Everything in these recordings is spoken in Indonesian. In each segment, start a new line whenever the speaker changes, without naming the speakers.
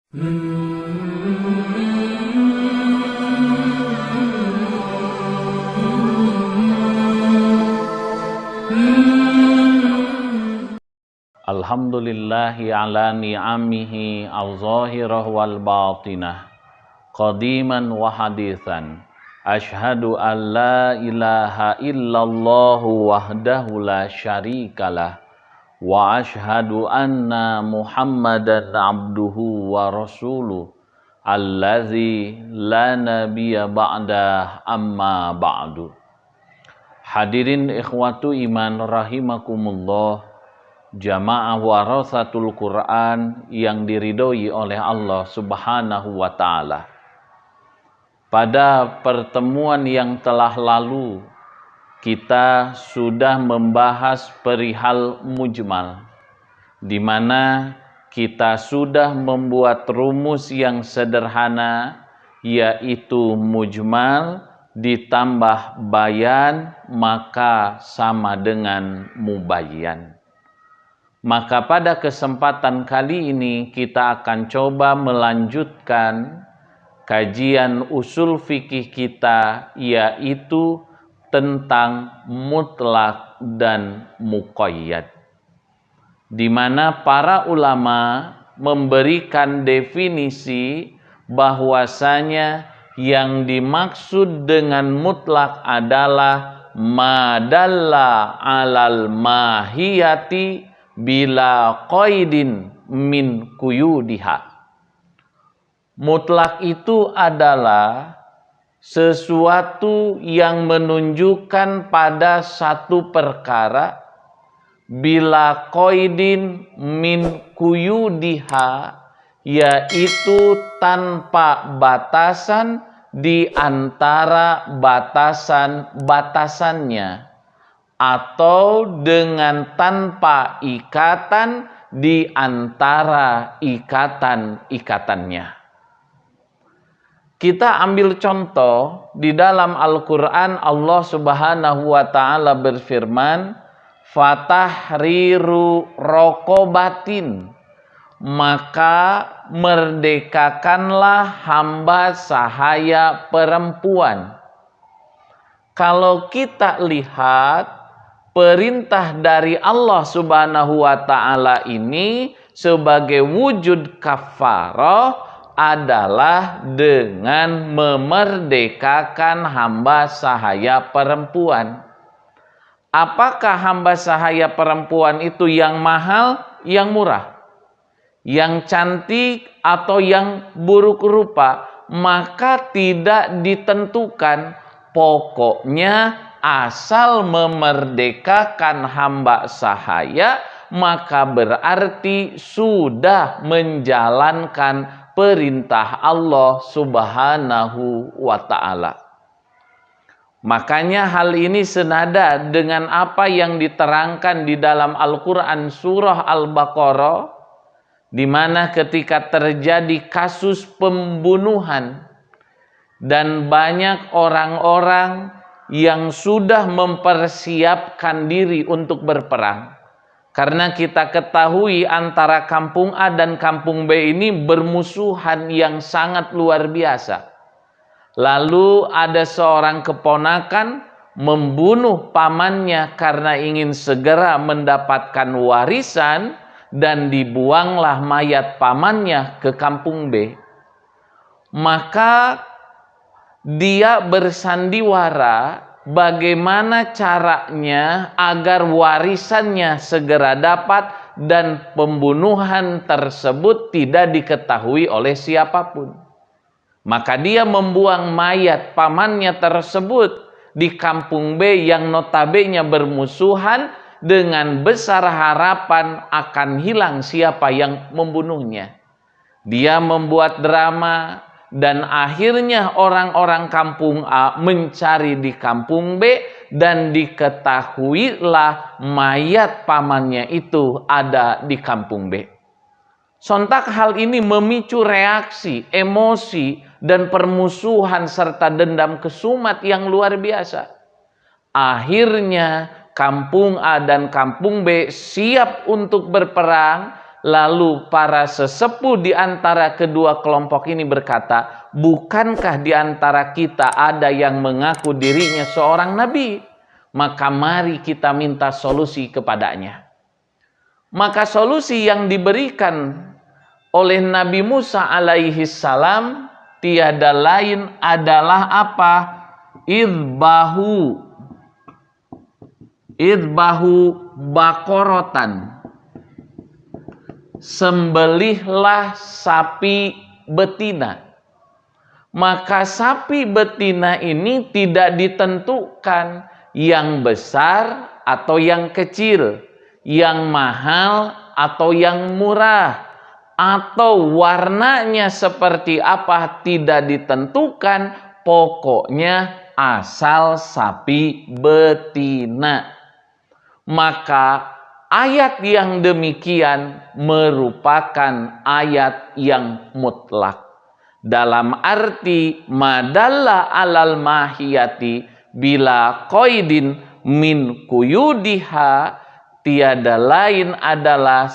Alhamdulillahi ala ni'amihi al-zahirah wal batinah qadiman wa hadithan. Ashhadu an la ilaha illallah wahdahu la syarikalah wa ashhadu anna Muhammadan abduhu wa rasuluh allazi la nabiyya ba'da amma ba'du. Hadirin ikhwatu iman rahimakumullah, jamaah warasatul Quran yang diridhoi oleh Allah Subhanahu wa taala. Pada pertemuan yang telah lalu, kita sudah membahas perihal mujmal, di mana kita sudah membuat rumus yang sederhana, yaitu mujmal ditambah bayan maka sama dengan mubayyan. Maka pada kesempatan kali ini kita akan coba melanjutkan kajian usul fikih kita, yaitu tentang mutlak dan muqayyad, di mana para ulama memberikan definisi bahwasanya yang dimaksud dengan mutlak adalah madalla alal mahiyati bila qaidin min quyudiha. Mutlak itu adalah sesuatu yang menunjukkan pada satu perkara bila qaidin min quyudiha, yaitu tanpa batasan di antara batasan-batasannya, atau dengan tanpa ikatan di antara ikatan-ikatannya. Kita ambil contoh di dalam Al-Quran. Allah Subhanahu wa ta'ala berfirman, fatahriru rokobatin, maka merdekakanlah hamba sahaya perempuan. Kalau kita lihat perintah dari Allah Subhanahu wa ta'ala ini sebagai wujud kafarah adalah dengan memerdekakan hamba sahaya perempuan. Apakah hamba sahaya perempuan itu yang mahal, yang murah, yang cantik, atau yang buruk rupa? Maka tidak ditentukan. Pokoknya asal memerdekakan hamba sahaya, maka berarti sudah menjalankan perintah Allah Subhanahu wa ta'ala. Makanya hal ini senada dengan apa yang diterangkan di dalam Al-Quran surah Al-Baqarah, di mana ketika terjadi kasus pembunuhan dan banyak orang-orang yang sudah mempersiapkan diri untuk berperang. Karena kita ketahui antara kampung A dan kampung B ini bermusuhan yang sangat luar biasa. Lalu ada seorang keponakan membunuh pamannya karena ingin segera mendapatkan warisan, dan dibuanglah mayat pamannya ke kampung B. Maka dia bersandiwara bagaimana caranya agar warisannya segera dapat dan pembunuhan tersebut tidak diketahui oleh siapapun. Maka dia membuang mayat pamannya tersebut di kampung B yang notabene bermusuhan, dengan besar harapan akan hilang siapa yang membunuhnya. Dia membuat drama, dan akhirnya orang-orang kampung A mencari di kampung B, dan diketahuilah mayat pamannya itu ada di kampung B. Sontak hal ini memicu reaksi, emosi, dan permusuhan serta dendam kesumat yang luar biasa. Akhirnya kampung A dan kampung B siap untuk berperang, Lalu para sesepuh di antara kedua kelompok ini berkata, bukankah di antara kita ada yang mengaku dirinya seorang nabi? Maka mari kita minta solusi kepadanya. Maka solusi yang diberikan oleh Nabi Musa alaihi salam tiada lain adalah apa? Idbahu bakorotan. Sembelihlah sapi betina. Maka sapi betina ini tidak ditentukan yang besar atau yang kecil, yang mahal atau yang murah, atau warnanya seperti apa tidak ditentukan, pokoknya asal sapi betina. Maka ayat yang demikian merupakan ayat yang mutlak. Dalam arti madalla alal mahiyati bila qaidin min kuyudiha, tiada lain adalah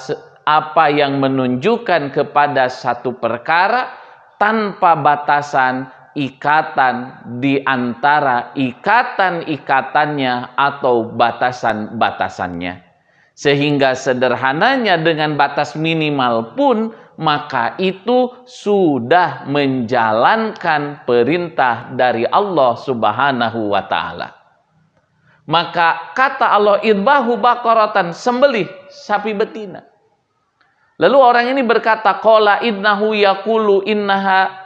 apa yang menunjukkan kepada satu perkara tanpa batasan ikatan di antara ikatan-ikatannya atau batasan-batasannya. Sehingga sederhananya dengan batas minimal pun, maka itu sudah menjalankan perintah dari Allah Subhanahu wa ta'ala. Maka kata Allah, idbahu baqaratan, sembelih sapi betina. Lalu orang ini berkata, qala innahu yaqulu innaha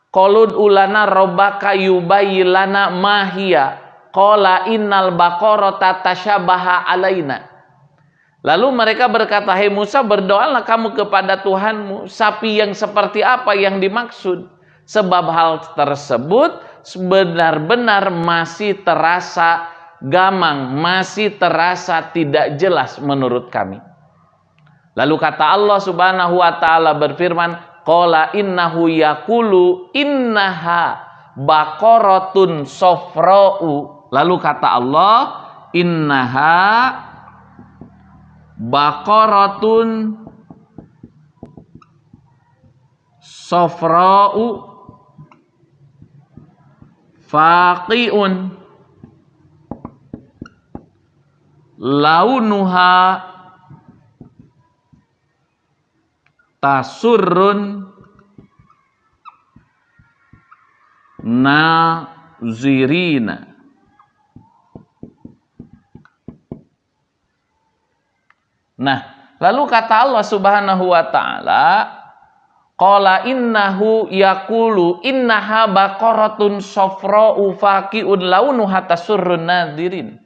qalud ulana rabbaka yubayyilana mahiya qala innal baqarata tasyabaha alaina. Lalu mereka berkata, "Hai Musa, berdoalah kamu kepada Tuhanmu, sapi yang seperti apa yang dimaksud? Sebab hal tersebut benar-benar masih terasa gamang, masih terasa tidak jelas menurut kami." Lalu kata Allah Subhanahu wa ta'ala berfirman, qala innahu yaqulu innaha baqaratun safra'u. Lalu kata Allah, innaha baqaratun safra'u faqi'un launuha tasurrun nazirina. Nah, lalu kata Allah Subhanahu wa ta'ala, qala innahu yaqulu innaha baqaratun safra'u faqi'un launuha tasurrun nadirin.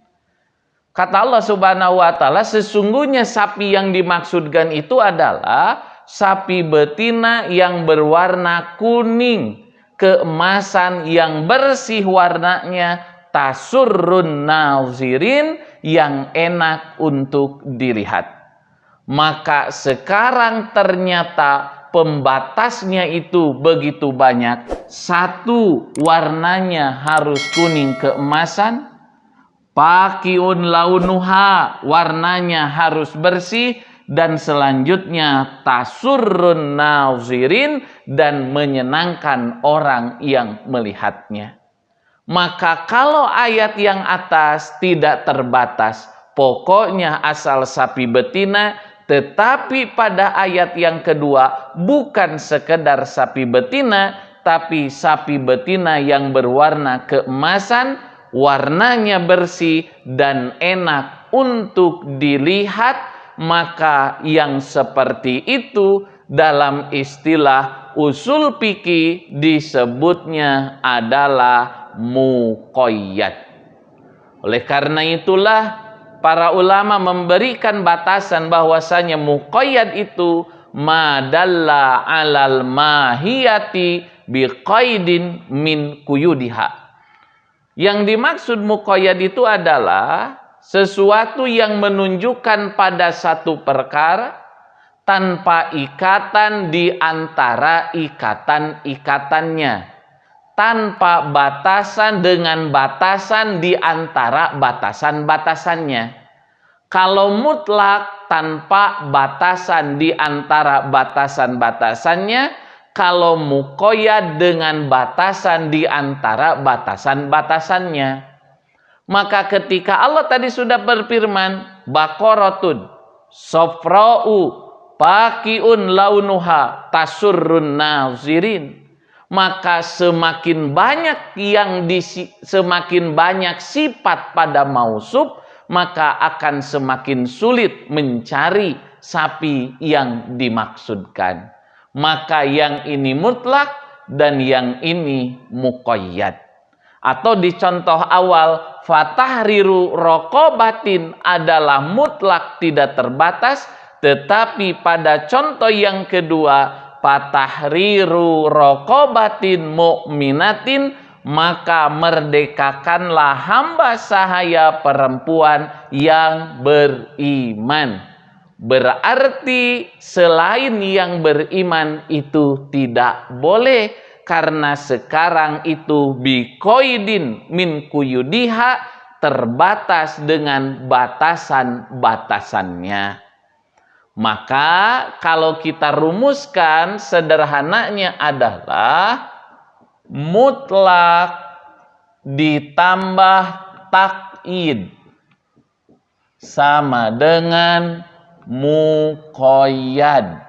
Kata Allah Subhanahu wa ta'ala, sesungguhnya sapi yang dimaksudkan itu adalah sapi betina yang berwarna kuning, keemasan yang bersih warnanya, tasurrun nazirin, yang enak untuk dilihat. Maka sekarang ternyata pembatasnya itu begitu banyak. Satu, warnanya harus kuning keemasan. Pakiun launuha, warnanya harus bersih. Dan selanjutnya tasurrun nazirin, dan menyenangkan orang yang melihatnya. Maka kalau ayat yang atas tidak terbatas, pokoknya asal sapi betina, tetapi pada ayat yang kedua bukan sekedar sapi betina, tapi sapi betina yang berwarna keemasan, warnanya bersih dan enak untuk dilihat, maka yang seperti itu dalam istilah usul fikih disebutnya adalah muqayyad. Oleh karena itulah para ulama memberikan batasan bahwasanya muqayyad itu madalla alal mahiyati biqaidin min kuyudiha. Yang dimaksud muqayyad itu adalah sesuatu yang menunjukkan pada satu perkara tanpa ikatan di antara ikatan-ikatannya, tanpa batasan dengan batasan di antara batasan-batasannya. Kalau mutlak tanpa batasan di antara batasan-batasannya, kalau muqayyad dengan batasan di antara batasan-batasannya. Maka ketika Allah tadi sudah berfirman, Baqaratun safra'u paqiun launuha tasurrun nazirin, maka semakin banyak sifat pada mausuf, maka akan semakin sulit mencari sapi yang dimaksudkan. Maka yang ini mutlak dan yang ini muqayyad. Atau di contoh awal, fatahriru raqabatin adalah mutlak tidak terbatas, tetapi pada contoh yang kedua, fatahriru raqabatin mu'minatin, maka merdekakanlah hamba sahaya perempuan yang beriman. Berarti selain yang beriman itu tidak boleh, karena sekarang itu biqaidin min quyudiha, terbatas dengan batasan-batasannya. Maka kalau kita rumuskan sederhananya adalah mutlak ditambah takyid sama dengan muqayyad.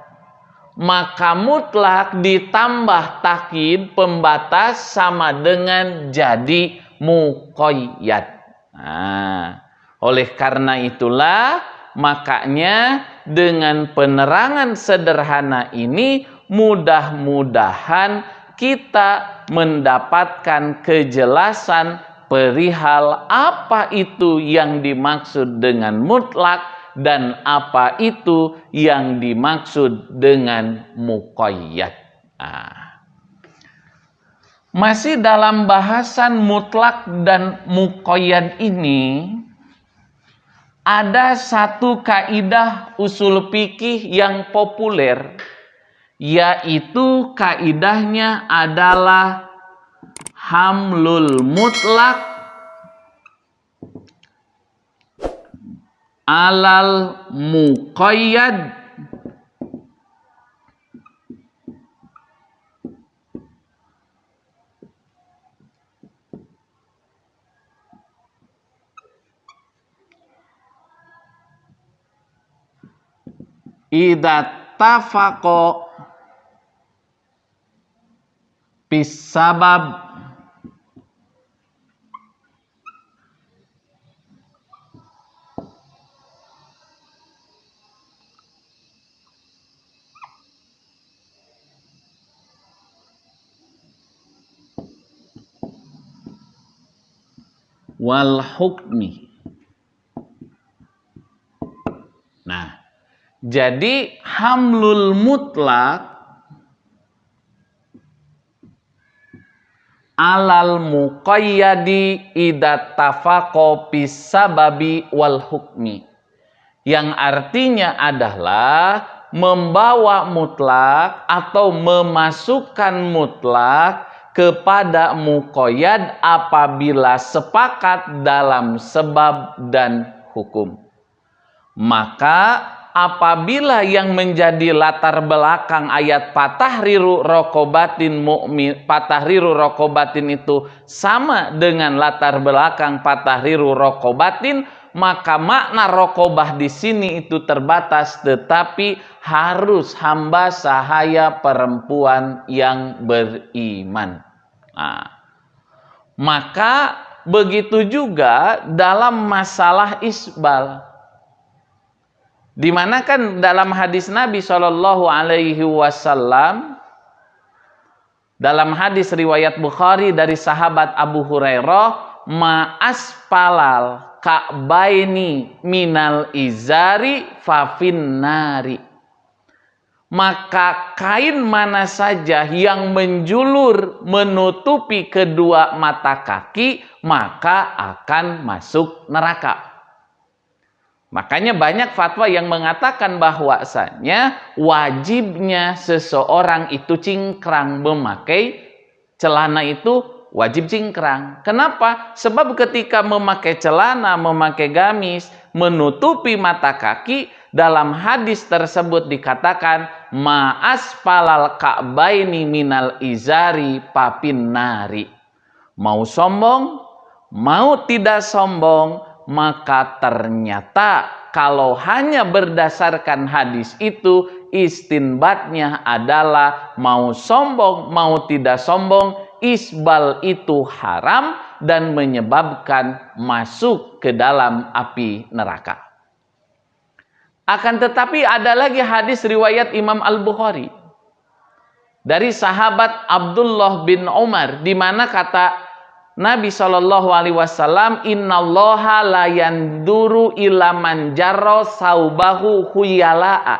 Maka mutlak ditambah takyid pembatas sama dengan jadi muqayyad. Nah, oleh karena itulah makanya dengan penerangan sederhana ini mudah-mudahan kita mendapatkan kejelasan perihal apa itu yang dimaksud dengan mutlak dan apa itu yang dimaksud dengan muqayyad. Masih dalam bahasan mutlak dan muqayyad ini, ada satu kaidah usul fikih yang populer, yaitu kaidahnya adalah hamlul mutlak alal muqayyad idza tafaqo bis sabab wal hukmi. Nah, jadi hamlul mutlak alal muqayyadi idza tafaqo bis sababi wal hukmi, yang artinya adalah membawa mutlak atau memasukkan mutlak kepada muqayyad apabila sepakat dalam sebab dan hukum. Maka apabila yang menjadi latar belakang ayat fatahriru raqabatin mu'min, fatahriru raqabatin itu sama dengan latar belakang fatahriru raqabatin, maka makna raqabah di sini itu terbatas, tetapi harus hamba sahaya perempuan yang beriman. Nah, maka begitu juga dalam masalah isbal, di mana kan dalam hadis Nabi Shallallahu Alaihi Wasallam, dalam hadis riwayat Bukhari dari sahabat Abu Hurairah, ma'asfalal ka'baini minal izari fafin nari, maka kain mana saja yang menjulur menutupi kedua mata kaki maka akan masuk neraka. Makanya banyak fatwa yang mengatakan bahwasanya wajibnya seseorang itu cingkrang, memakai celana itu wajib cingkrang. Kenapa? Sebab ketika memakai celana, memakai gamis, menutupi mata kaki. Dalam hadis tersebut dikatakan ma'asfalal ka'baini minal izari papin nari. Mau sombong, mau tidak sombong, maka ternyata kalau hanya berdasarkan hadis itu, istinbatnya adalah mau sombong, mau tidak sombong, isbal itu haram dan menyebabkan masuk ke dalam api neraka. Akan tetapi ada lagi hadis riwayat Imam Al-Bukhari dari sahabat Abdullah bin Umar, di mana kata Nabi SAW, innallaha la yanduru ila man jarra saubahu khuyala'a.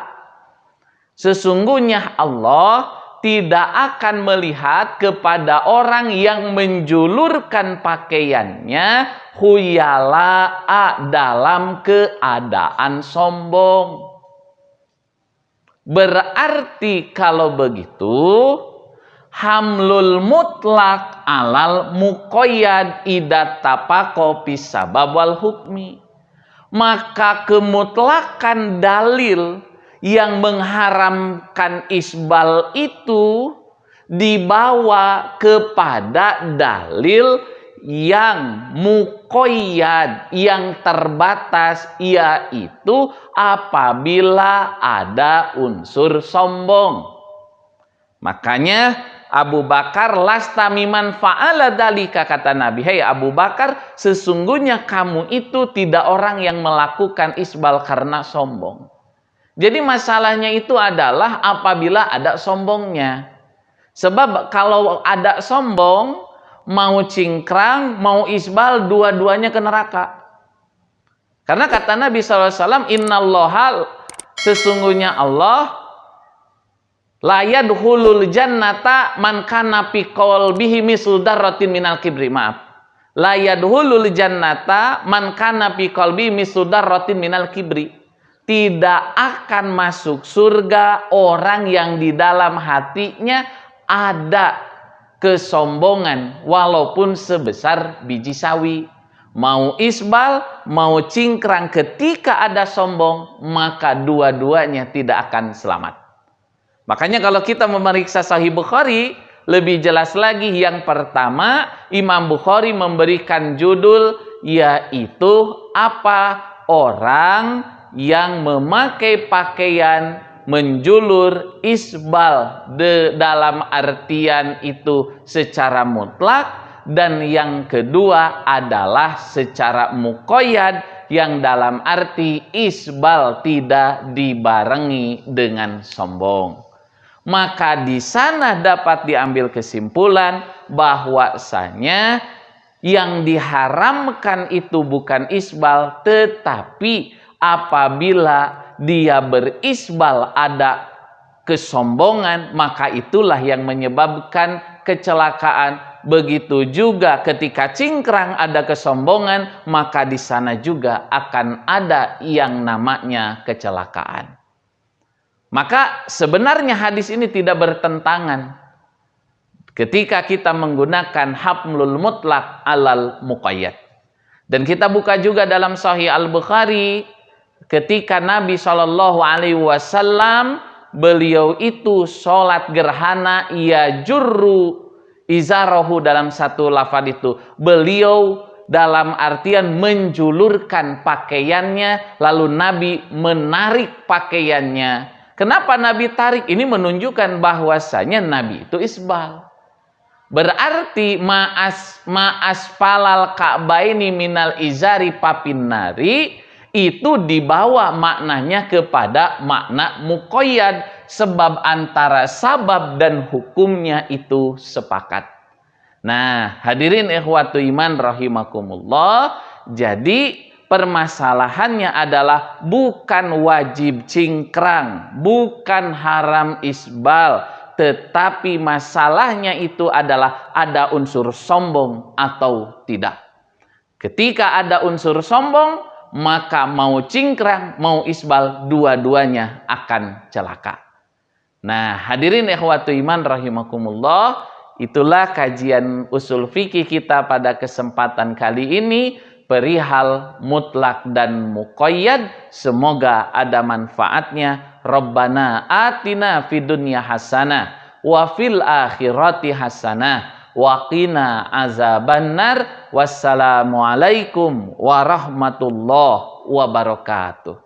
Sesungguhnya Allah tidak akan melihat kepada orang yang menjulurkan pakaiannya khuyala'a, dalam keadaan sombong. Berarti kalau begitu, hamlul mutlak alal muqayyad idza tafaqa bis sabab wal hukmi. Maka kemutlakan dalil yang mengharamkan isbal itu dibawa kepada dalil yang muqayyad, yang terbatas, yaitu apabila ada unsur sombong. Makanya Abu Bakar lasta miman fa'ala dalika, kata Nabi, hei Abu Bakar, sesungguhnya kamu itu tidak orang yang melakukan isbal karena sombong. Jadi masalahnya itu adalah apabila ada sombongnya. Sebab kalau ada sombong, mau cingkrang, mau isbal, dua-duanya ke neraka. Karena kata Nabi SAW, innallaha, sesungguhnya Allah, la yadkhulul jannata man kana fi qalbihi mislu darratin minal kibri. Maaf. La yadkhulul jannata man kana fi qalbihi mislu darratin minal kibri. Tidak akan masuk surga orang yang di dalam hatinya ada kesombongan walaupun sebesar biji sawi. Mau isbal, mau cingkrang, ketika ada sombong, maka dua-duanya tidak akan selamat. Makanya kalau kita memeriksa Sahih Bukhari, lebih jelas lagi. Yang pertama, Imam Bukhari memberikan judul, yaitu apa? Orang yang memakai pakaian menjulur isbal dalam artian itu secara mutlak, dan yang kedua adalah secara muqayyad, yang dalam arti isbal tidak dibarengi dengan sombong. Maka di sana dapat diambil kesimpulan bahwasanya yang diharamkan itu bukan isbal, tetapi apabila dia berisbal ada kesombongan, maka itulah yang menyebabkan kecelakaan. Begitu juga ketika cingkrang ada kesombongan, maka di sana juga akan ada yang namanya kecelakaan. Maka sebenarnya hadis ini tidak bertentangan ketika kita menggunakan hamlul mutlak alal muqayyad. Dan kita buka juga dalam Sahih Al-Bukhari, ketika Nabi SAW, beliau itu sholat gerhana, ia jurru izarahu, dalam satu lafaz itu beliau dalam artian menjulurkan pakaiannya, lalu Nabi menarik pakaiannya. Kenapa Nabi tarik? Ini menunjukkan bahwasanya Nabi itu isbal. Berarti ma'asfalal ka'baini minal izari papin nari, itu dibawa maknanya kepada makna muqayyad, sebab antara sabab dan hukumnya itu sepakat. Nah, hadirin ikhwatu iman rahimakumullah, jadi permasalahannya adalah bukan wajib cingkrang, bukan haram isbal, tetapi masalahnya itu adalah ada unsur sombong atau tidak. Ketika ada unsur sombong, maka mau cingkrang, mau isbal, dua-duanya akan celaka. Nah, hadirin ikhwatu iman rahimakumullah, itulah kajian usul fikih kita pada kesempatan kali ini perihal mutlak dan muqayyad. Semoga ada manfaatnya. Rabbana atina fid dunya hasanah wa fil akhirati hasanah wa qina azabannar. Wassalamualaikum warahmatullahi wabarakatuh.